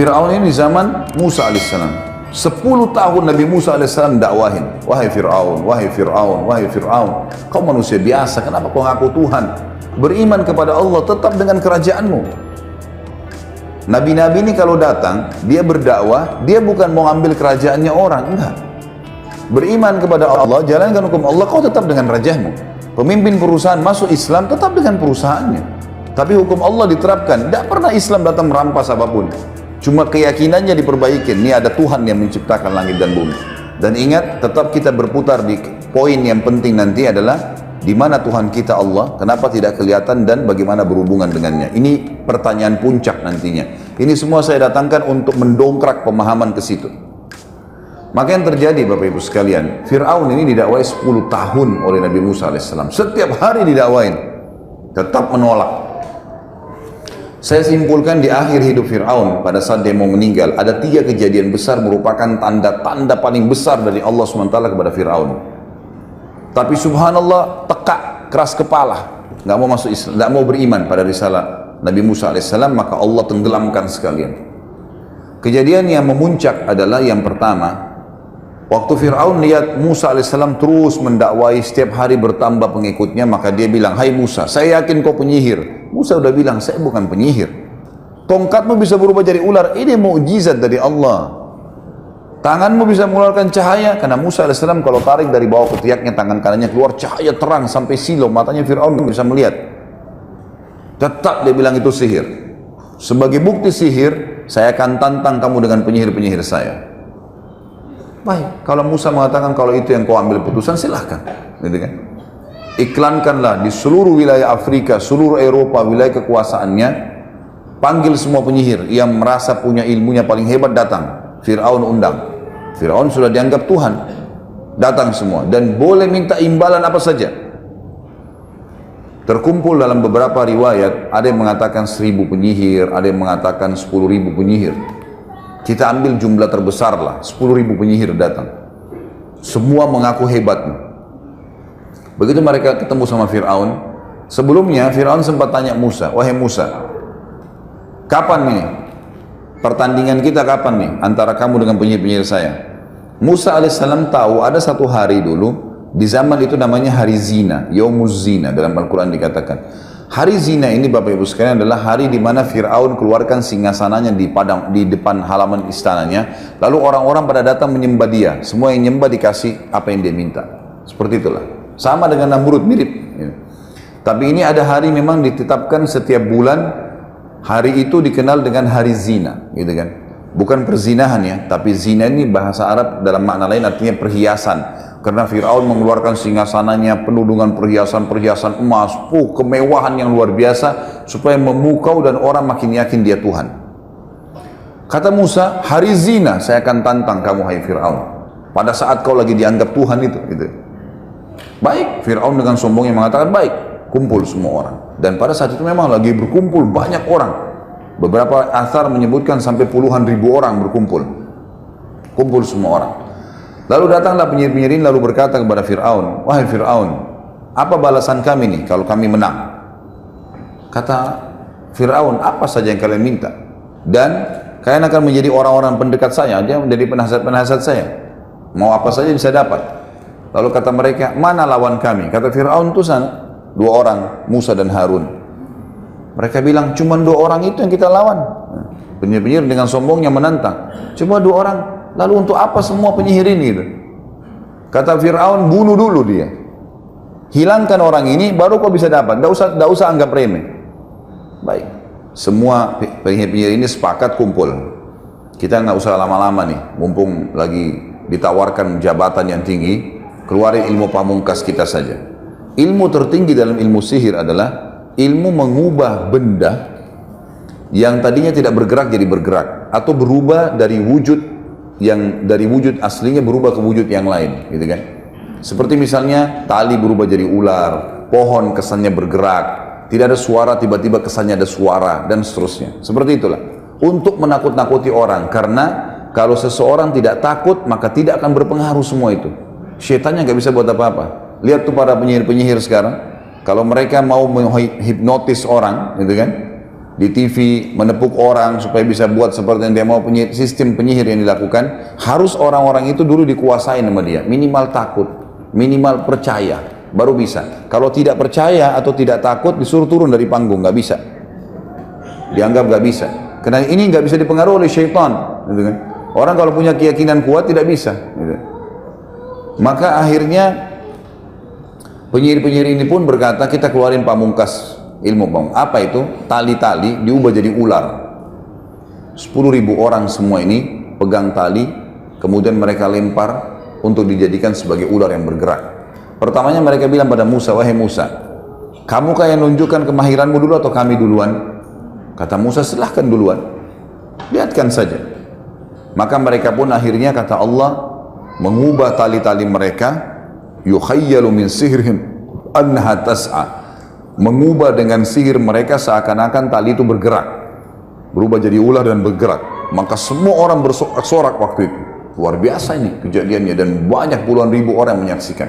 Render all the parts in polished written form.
Fir'aun ini zaman Musa alaihissalam. 10 tahun Nabi Musa alaihissalam dakwahin, wahai Fir'aun, wahai Fir'aun, wahai Fir'aun, kau manusia biasa, kenapa kau ngaku Tuhan? Beriman kepada Allah, tetap dengan kerajaanmu. Nabi-nabi ini kalau datang, dia berdakwah, dia bukan mau ambil kerajaannya orang, enggak. Beriman kepada Allah, jalankan hukum Allah, kau tetap dengan rajamu. Pemimpin perusahaan masuk Islam, tetap dengan perusahaannya. Tapi hukum Allah diterapkan, tidak pernah Islam datang merampas apapun. Cuma keyakinannya diperbaikin, ini ada Tuhan yang menciptakan langit dan bumi. Dan ingat, tetap kita berputar di poin yang penting nanti adalah di mana Tuhan kita Allah, kenapa tidak kelihatan dan bagaimana berhubungan dengannya. Ini pertanyaan puncak nantinya. Ini semua saya datangkan untuk mendongkrak pemahaman ke situ. Maka yang terjadi Bapak Ibu sekalian, Fir'aun ini didakwai 10 tahun oleh Nabi Musa alaihissalam. Setiap hari didakwain, tetap menolak. Saya simpulkan di akhir hidup Fir'aun, pada saat dia mau meninggal, ada 3 kejadian besar merupakan tanda-tanda paling besar dari Allah SWT kepada Fir'aun. Tapi subhanallah, tekak, keras kepala, nggak mau masuk Islam, nggak mau beriman pada risalah Nabi Musa alaihissalam, maka Allah tenggelamkan sekalian. Kejadian yang memuncak adalah yang pertama, waktu Fir'aun lihat Musa alaihissalam terus mendakwai, setiap hari bertambah pengikutnya, maka dia bilang, hai Musa, saya yakin kau penyihir. Musa udah bilang, saya bukan penyihir. Tongkatmu bisa berubah jadi ular, ini mukjizat dari Allah. Tanganmu bisa mengeluarkan cahaya, karena Musa alaihissalam kalau tarik dari bawah ketiaknya, tangan kanannya keluar cahaya terang sampai silau, matanya Fir'aun bisa melihat. Tetap dia bilang itu sihir. Sebagai bukti sihir, saya akan tantang kamu dengan penyihir-penyihir saya. Baik, kalau Musa mengatakan kalau itu yang kau ambil putusan, silahkan, gitu kan? Iklankanlah di seluruh wilayah Afrika, seluruh Eropa, wilayah kekuasaannya, panggil semua penyihir yang merasa punya ilmunya paling hebat datang. Fir'aun undang. Fir'aun sudah dianggap Tuhan, datang semua dan boleh minta imbalan apa saja. Terkumpul dalam beberapa riwayat, ada yang mengatakan 1000 penyihir, ada yang mengatakan 10.000 penyihir. Kita ambil jumlah terbesar lah, 10.000 penyihir datang. Semua mengaku hebat. Begitu mereka ketemu sama Fir'aun, sebelumnya Fir'aun sempat tanya Musa, wahai Musa, kapan nih pertandingan kita, kapan nih antara kamu dengan penyihir-penyihir saya? Musa alaihissalam tahu ada satu hari dulu, di zaman itu namanya hari zina, Yaumuz Zina, dalam Al-Quran dikatakan. Hari zina ini Bapak Ibu sekalian adalah hari di mana Fir'aun keluarkan singgasananya di depan halaman istananya, lalu orang-orang pada datang menyembah dia, semua yang nyembah dikasih apa yang dia minta. Seperti itulah. Sama dengan Namrud, mirip. Tapi ini ada hari memang ditetapkan setiap bulan, hari itu dikenal dengan hari zina, gitu kan? Bukan perzinahan ya, tapi zina ini bahasa Arab dalam makna lain artinya perhiasan. Karena Fir'aun mengeluarkan singgasananya penuh dengan perhiasan-perhiasan emas, kemewahan yang luar biasa, supaya memukau dan orang makin yakin dia Tuhan. Kata Musa, hari zina saya akan tantang kamu hai Fir'aun, pada saat kau lagi dianggap Tuhan itu, gitu. Baik, Fir'aun dengan sombongnya mengatakan, baik, kumpul semua orang. Dan pada saat itu memang lagi berkumpul banyak orang. Beberapa athar menyebutkan sampai puluhan ribu orang berkumpul. Kumpul semua orang. Lalu datanglah penyihir-penyihir ini lalu berkata kepada Fir'aun, wahai Fir'aun, apa balasan kami nih kalau kami menang? Kata Fir'aun, apa saja yang kalian minta? Dan kalian akan menjadi orang-orang pendekat saya, dia menjadi penasihat-penasihat saya. Mau apa saja bisa dapat. Lalu kata mereka, mana lawan kami? Kata Fir'aun, itu sana 2 orang, Musa dan Harun. Mereka bilang, cuma 2 orang itu yang kita lawan. Penyihir-penyihir dengan sombongnya menantang, cuma 2 orang, lalu untuk apa semua penyihir ini? Kata Fir'aun, bunuh dulu dia, hilangkan orang ini, baru kau bisa dapat. Tidak usah anggap remeh. Baik, semua penyihir-penyihir ini sepakat kumpul. Kita nggak usah lama-lama nih, mumpung lagi ditawarkan jabatan yang tinggi, keluarin ilmu pamungkas kita saja. Ilmu tertinggi dalam ilmu sihir adalah ilmu mengubah benda yang tadinya tidak bergerak jadi bergerak, atau berubah dari wujud yang dari wujud aslinya berubah ke wujud yang lain, gitu kan? Seperti misalnya tali berubah jadi ular, pohon kesannya bergerak, tidak ada suara tiba-tiba kesannya ada suara, dan seterusnya. Seperti itulah untuk menakut-nakuti orang, karena kalau seseorang tidak takut maka tidak akan berpengaruh semua itu. Syaitannya nggak bisa buat apa-apa. Lihat tuh para penyihir-penyihir sekarang, kalau mereka mau menghipnotis orang, gitu kan, di TV, menepuk orang supaya bisa buat seperti yang dia mau. Sistem penyihir yang dilakukan, harus orang-orang itu dulu dikuasai sama dia, minimal takut, minimal percaya, baru bisa. Kalau tidak percaya atau tidak takut, disuruh turun dari panggung, nggak bisa, dianggap nggak bisa, karena ini nggak bisa dipengaruhi oleh syaitan, gitu kan. Orang kalau punya keyakinan kuat tidak bisa, gitu. Maka akhirnya penyihir-penyihir ini pun berkata, kita keluarin pamungkas ilmu. Apa itu? Tali-tali diubah jadi ular. 10.000 orang semua ini pegang tali, kemudian mereka lempar untuk dijadikan sebagai ular yang bergerak. Pertamanya mereka bilang pada Musa, wahai Musa, kamu yang nunjukkan kemahiranmu dulu atau kami duluan? Kata Musa, silahkan duluan, lihatkan saja. Maka mereka pun akhirnya, kata Allah, mengubah tali-tali mereka, yukhayyalu min sihrihim annaha tas'a, mengubah dengan sihir mereka seakan-akan tali itu bergerak, berubah jadi ular dan bergerak. Maka semua orang bersorak-sorak waktu itu. Luar biasa ini kejadiannya, dan banyak puluhan ribu orang yang menyaksikan.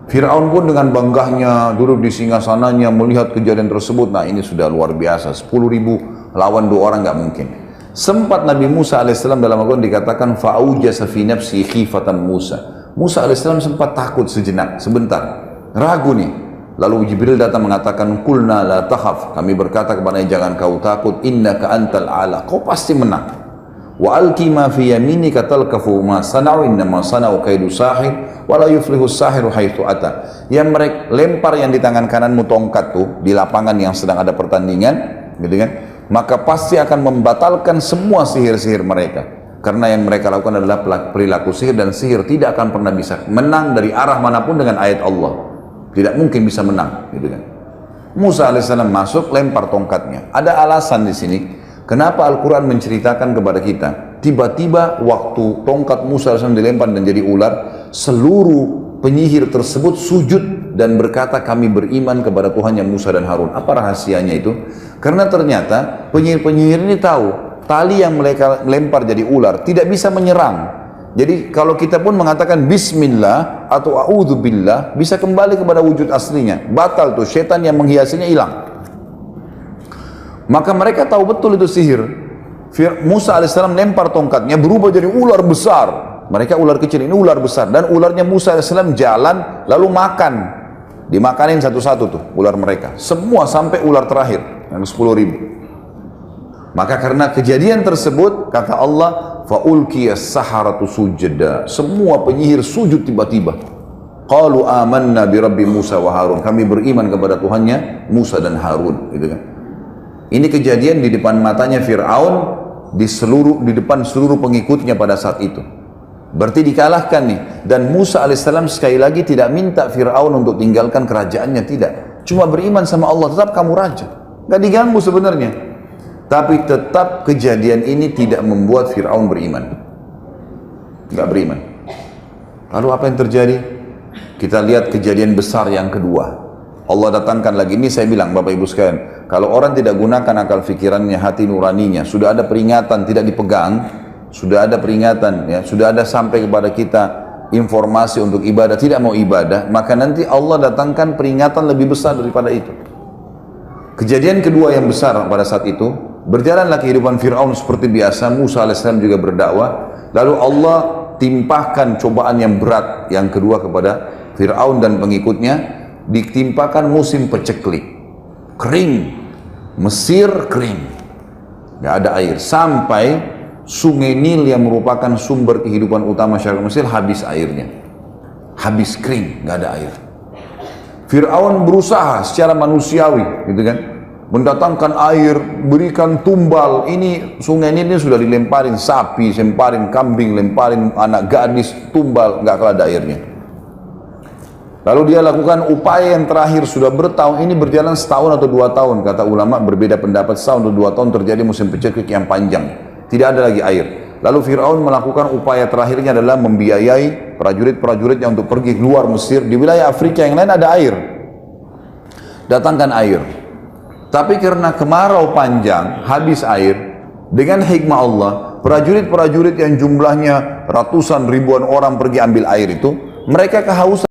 Fir'aun pun dengan banggahnya duduk di singgasananya melihat kejadian tersebut. Nah, ini sudah luar biasa, 10.000 lawan 2 orang nggak mungkin. Sempat Nabi Musa alaihissalam dalam Al-Quran dikatakan fa'ujasa fi nafsi khifatan Musa. Musa alaihissalam sempat takut sejenak, sebentar, ragu nih. Lalu Jibril datang mengatakan, kulna la takhaf, kami berkata kepadanya, jangan kau takut, innaka antal ala, kau pasti menang. Wa alqi ma fi yaminika talqafu ma sana'u innama sana'u kaidu sahir wa la yuflihu sahiru haitsu ata. Yang mereka lempar yang di tangan kananmu tongkat tuh di lapangan yang sedang ada pertandingan, gitu kan? Maka pasti akan membatalkan semua sihir-sihir mereka, karena yang mereka lakukan adalah perilaku sihir, dan sihir tidak akan pernah bisa menang dari arah manapun dengan ayat Allah, tidak mungkin bisa menang, gitu kan. Musa alaihissalam masuk, lempar tongkatnya. Ada alasan di sini kenapa Al-Quran menceritakan kepada kita, tiba-tiba waktu tongkat Musa alaihissalam dilempar dan jadi ular, seluruh penyihir tersebut sujud dan berkata, kami beriman kepada Tuhannya Musa dan Harun. Apa rahasianya itu? Karena ternyata penyihir-penyihir ini tahu tali yang mereka lempar jadi ular tidak bisa menyerang. Jadi kalau kita pun mengatakan bismillah atau a'udzubillah, bisa kembali kepada wujud aslinya. Batal tuh, setan yang menghiasinya hilang. Maka mereka tahu betul itu sihir. Musa alaihissalam lempar tongkatnya, berubah jadi ular besar. Mereka ular kecil, ini ular besar. Dan ularnya Musa alaihissalam jalan lalu makan, dimakanin satu-satu tuh ular mereka, semua sampai ular terakhir yang 10.000. Maka karena kejadian tersebut, kata Allah, faulqiyas saharatu sujada, semua penyihir sujud tiba-tiba. Qalu amanna bi rabbi Musa wa Harun, kami beriman kepada Tuhannya Musa dan Harun, gitu kan. Ini kejadian di depan matanya Fir'aun, di depan seluruh pengikutnya pada saat itu. Berarti dikalahkan nih. Dan Musa alaihissalam sekali lagi tidak minta Fir'aun untuk tinggalkan kerajaannya, tidak. Cuma beriman sama Allah, tetap kamu raja, gak diganggu sebenarnya. Tapi tetap kejadian ini tidak membuat Fir'aun beriman, gak beriman. Lalu apa yang terjadi? Kita lihat kejadian besar yang kedua. Allah datangkan lagi, ini saya bilang Bapak Ibu sekalian, kalau orang tidak gunakan akal fikirannya, hati nuraninya, sudah ada peringatan tidak dipegang, sudah ada peringatan, ya, sudah ada sampai kepada kita informasi untuk ibadah, tidak mau ibadah, maka nanti Allah datangkan peringatan lebih besar daripada itu. Kejadian kedua yang besar pada saat itu, berjalanlah kehidupan Fir'aun seperti biasa. Musa alaihissalam juga berdakwah, lalu Allah timpahkan cobaan yang berat yang kedua kepada Fir'aun dan pengikutnya. Ditimpakan musim peceklik, kering, Mesir kering, gak ada air, sampai Sungai Nil yang merupakan sumber kehidupan utama masyarakat Mesir habis airnya, habis kering, gak ada air. Fir'aun berusaha secara manusiawi, gitu kan, mendatangkan air, berikan tumbal. Ini Sungai Nil ini sudah dilemparin sapi, lemparin kambing, lemparin anak gadis, tumbal, gak ada airnya. Lalu dia lakukan upaya yang terakhir, sudah bertahun, ini berjalan setahun atau 2 tahun, kata ulama berbeda pendapat, setahun atau 2 tahun terjadi musim peceklik yang panjang, tidak ada lagi air. Lalu Fir'aun melakukan upaya terakhirnya adalah membiayai prajurit-prajuritnya untuk pergi keluar Mesir. Di wilayah Afrika yang lain ada air, datangkan air. Tapi karena kemarau panjang, habis air, dengan hikmah Allah, prajurit-prajurit yang jumlahnya ratusan ribuan orang pergi ambil air itu, mereka kehausan.